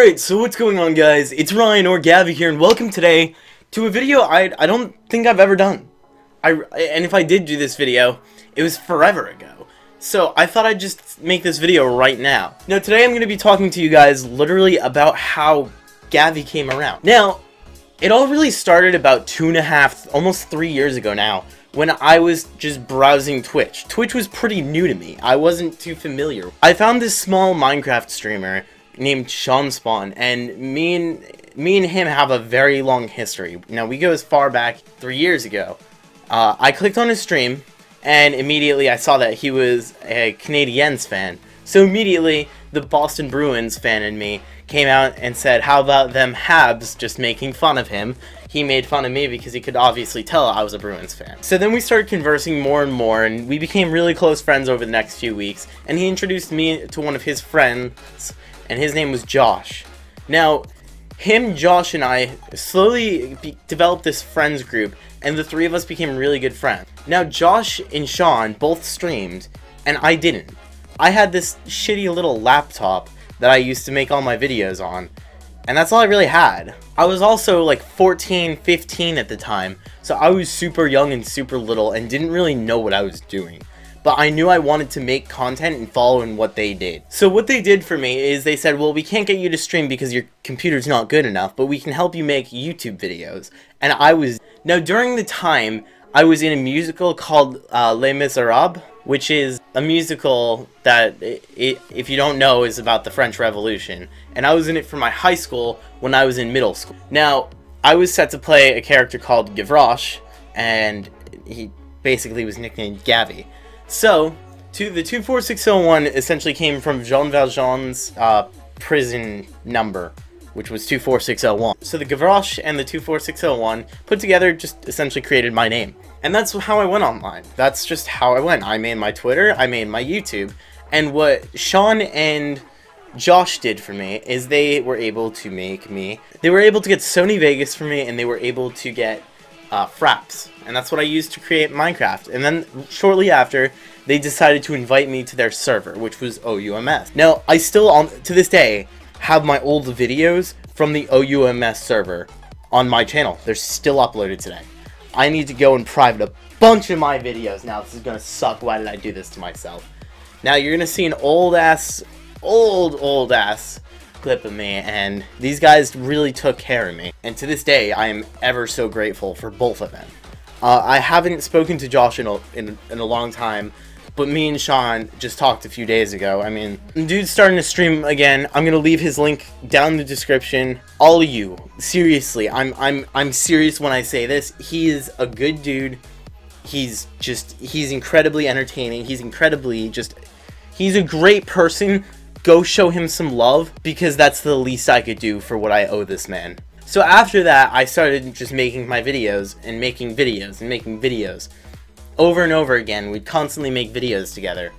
Alright, so what's going on, guys? It's Ryan or Gavvy here, and welcome today to a video I don't think I've ever done. And if I did do this video, it was forever ago. So I thought I'd just make this video right now. Now today I'm going to be talking to you guys literally about how Gavvy came around. Now, it all really started about 2.5, almost 3 years ago now, when I was just browsing Twitch. Twitch was pretty new to me. I wasn't too familiar. I found this small Minecraft streamer named Sean Spawn, and me and him have a very long history. Now, we go as far back 3 years ago. I clicked on his stream, and immediately I saw that he was a Canadiens fan. So immediately, the Boston Bruins fan in me came out and said, how about them Habs just making fun of him? He made fun of me because he could obviously tell I was a Bruins fan. So then we started conversing more and more, and we became really close friends over the next few weeks, and he introduced me to one of his friends, and his name was Josh. Now, him, Josh, and I slowly developed this friends group, and the three of us became really good friends. Now, Josh and Sean both streamed, and I didn't. I had this shitty little laptop that I used to make all my videos on, and that's all I really had. I was also like 14, 15 at the time, so I was super young and super little and didn't really know what I was doing. But I knew I wanted to make content and follow in what they did. So what they did for me is they said, well, we can't get you to stream because your computer's not good enough, but we can help you make YouTube videos. And I was... Now, during the time, I was in a musical called Les Miserables, which is a musical that, if you don't know, is about the French Revolution. And I was in it for my high school when I was in middle school. Now, I was set to play a character called Gavvy, and he basically was nicknamed Gavvy. So, the 24601 essentially came from Jean Valjean's prison number, which was 24601. So the Gavvy and the 24601 put together just essentially created my name. And that's how I went online. That's just how I went. I made my Twitter, I made my YouTube, and what Sean and Josh did for me is they were able to make me, they were able to get Sony Vegas for me, and they were able to get fraps, and that's what I used to create Minecraft. And then shortly after, they decided to invite me to their server, which was OUMS. Now, I still, to this day, have my old videos from the OUMS server on my channel. They're still uploaded today. I need to go and private a bunch of my videos. Now, this is gonna suck. Why did I do this to myself? Now, you're gonna see an old ass clip of me, and these guys really took care of me, and to this day I am ever so grateful for both of them. I haven't spoken to Josh in a long time, but me and Sean just talked a few days ago. I mean, dude's starting to stream again. I'm gonna leave his link down in the description. All of you, seriously, I'm serious when I say this. He is a good dude. He's incredibly entertaining. He's a great person. Go show him some love, because that's the least I could do for what I owe this man. So after that, I started just making my videos, and making videos, and making videos. Over and over again, we'd constantly make videos together.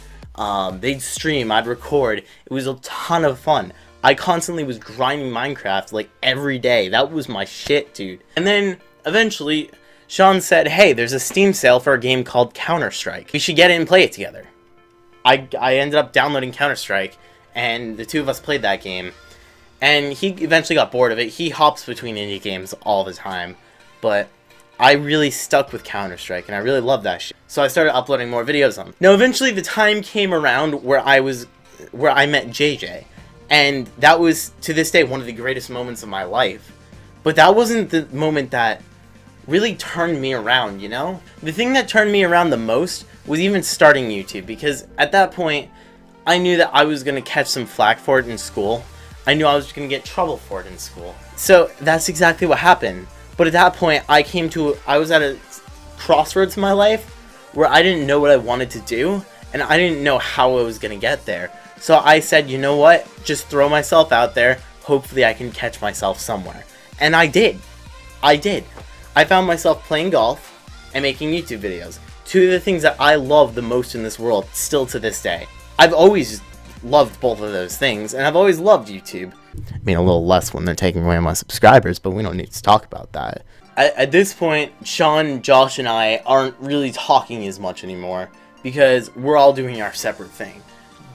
They'd stream, I'd record. It was a ton of fun. I constantly was grinding Minecraft, like, every day. That was my shit, dude. And then, eventually, Sean said, hey, there's a Steam sale for a game called Counter-Strike. We should get it and play it together. I ended up downloading Counter-Strike, and the two of us played that game, and he eventually got bored of it. He hops between indie games all the time, but I really stuck with Counter-Strike, and I really love that shit. So I started uploading more videos on them. Now, eventually, the time came around where I met JJ, and that was, to this day, one of the greatest moments of my life. But that wasn't the moment that really turned me around, you know? The thing that turned me around the most was even starting YouTube, because at that point, I knew that I was going to catch some flack for it in school. I knew I was going to get trouble for it in school. So that's exactly what happened. But at that point, I was at a crossroads in my life where I didn't know what I wanted to do, and I didn't know how I was going to get there. So I said, you know what? Just throw myself out there. Hopefully I can catch myself somewhere. And I did. I did. I found myself playing golf and making YouTube videos. Two of the things that I love the most in this world, still to this day. I've always loved both of those things, and I've always loved YouTube. I mean, a little less when they're taking away my subscribers, but we don't need to talk about that. At this point, Sean, Josh, and I aren't really talking as much anymore, because we're all doing our separate thing.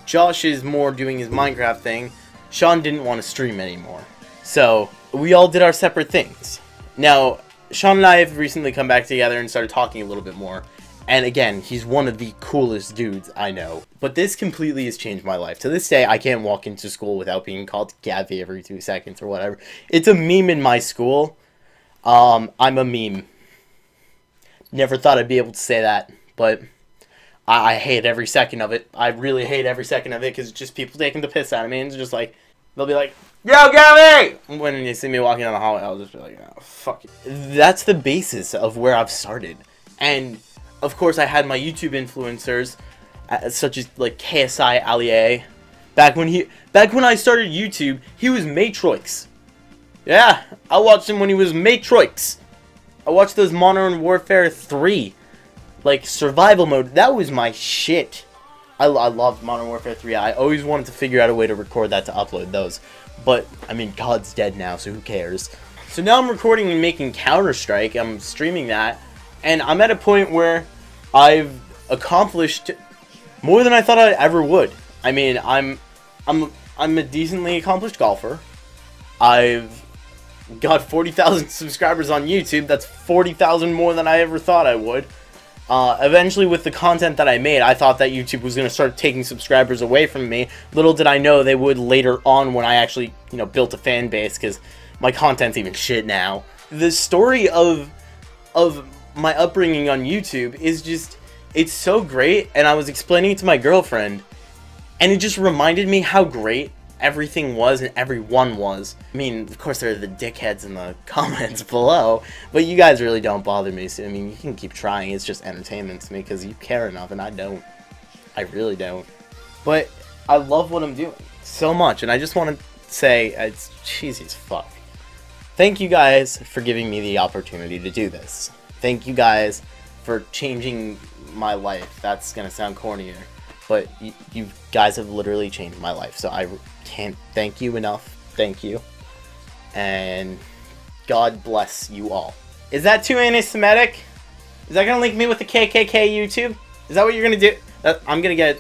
Josh is more doing his Minecraft thing, Sean didn't want to stream anymore. So, we all did our separate things. Now, Sean and I have recently come back together and started talking a little bit more. And again, he's one of the coolest dudes I know. But this completely has changed my life. To this day, I can't walk into school without being called Gavvy every 2 seconds or whatever. It's a meme in my school. I'm a meme. Never thought I'd be able to say that, but I hate every second of it. I really hate every second of it because it's just people taking the piss out of me. And it's just like, they'll be like, "Yo, Gavvy!" When you see me walking down the hallway, I'll just be like, "Oh, fuck you." That's the basis of where I've started. And of course, I had my YouTube influencers, such as like KSI Allier. Back when I started YouTube, he was Matrix. Yeah, I watched him when he was Matrix. I watched those Modern Warfare 3, like survival mode. That was my shit. I loved Modern Warfare 3. I always wanted to figure out a way to record that to upload those. But I mean, God's dead now, so who cares? So now I'm recording and making Counter-Strike. I'm streaming that. And I'm at a point where I've accomplished more than I thought I ever would. I mean, I'm a decently accomplished golfer. I've got 40,000 subscribers on YouTube. That's 40,000 more than I ever thought I would. Eventually, with the content that I made, I thought that YouTube was going to start taking subscribers away from me. Little did I know they would later on when I actually, built a fan base, because my content's even shit now. The story of my upbringing on YouTube is just, it's so great, and I was explaining it to my girlfriend, and it just reminded me how great everything was and everyone was. I mean, of course there are the dickheads in the comments below, but you guys really don't bother me, so I mean, you can keep trying. It's just entertainment to me because you care enough, and I don't. I really don't. But I love what I'm doing so much, and I just want to say, it's cheesy as fuck. Thank you guys for giving me the opportunity to do this. Thank you guys for changing my life. That's gonna sound cornier, but you guys have literally changed my life, so I can't thank you enough. Thank you. And God bless you all. Is that too anti-Semitic? Is that gonna link me with the KKK YouTube? Is that what you're gonna do? I'm gonna get...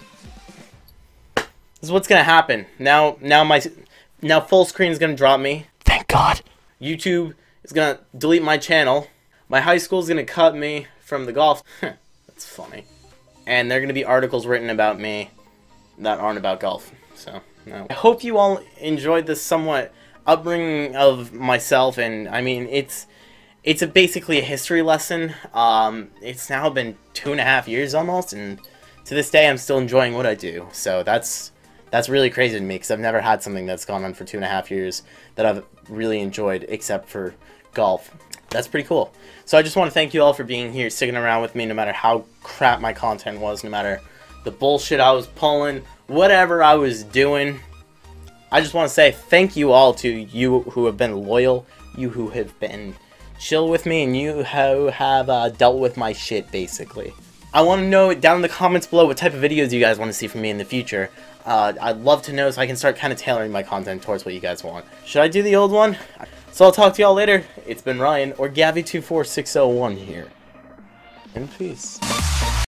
This is what's gonna happen. Now full screen is gonna drop me. Thank God. YouTube is gonna delete my channel. My high school is gonna cut me from the golf. That's funny. And there are gonna be articles written about me that aren't about golf. So, no. I hope you all enjoyed this somewhat upbringing of myself, and I mean, it's basically a history lesson. It's now been 2.5 years almost, and to this day I'm still enjoying what I do. So that's really crazy to me, because I've never had something that's gone on for 2.5 years that I've really enjoyed, except for golf. That's pretty cool. So I just want to thank you all for being here, sticking around with me, no matter how crap my content was, no matter the bullshit I was pulling, whatever I was doing. I just want to say thank you all to you who have been loyal, you who have been chill with me, and you who have dealt with my shit, basically. I want to know down in the comments below what type of videos you guys want to see from me in the future. I'd love to know so I can start kind of tailoring my content towards what you guys want. Should I do the old one? So I'll talk to y'all later. It's been Ryan, or Gavvy24601 here. And peace.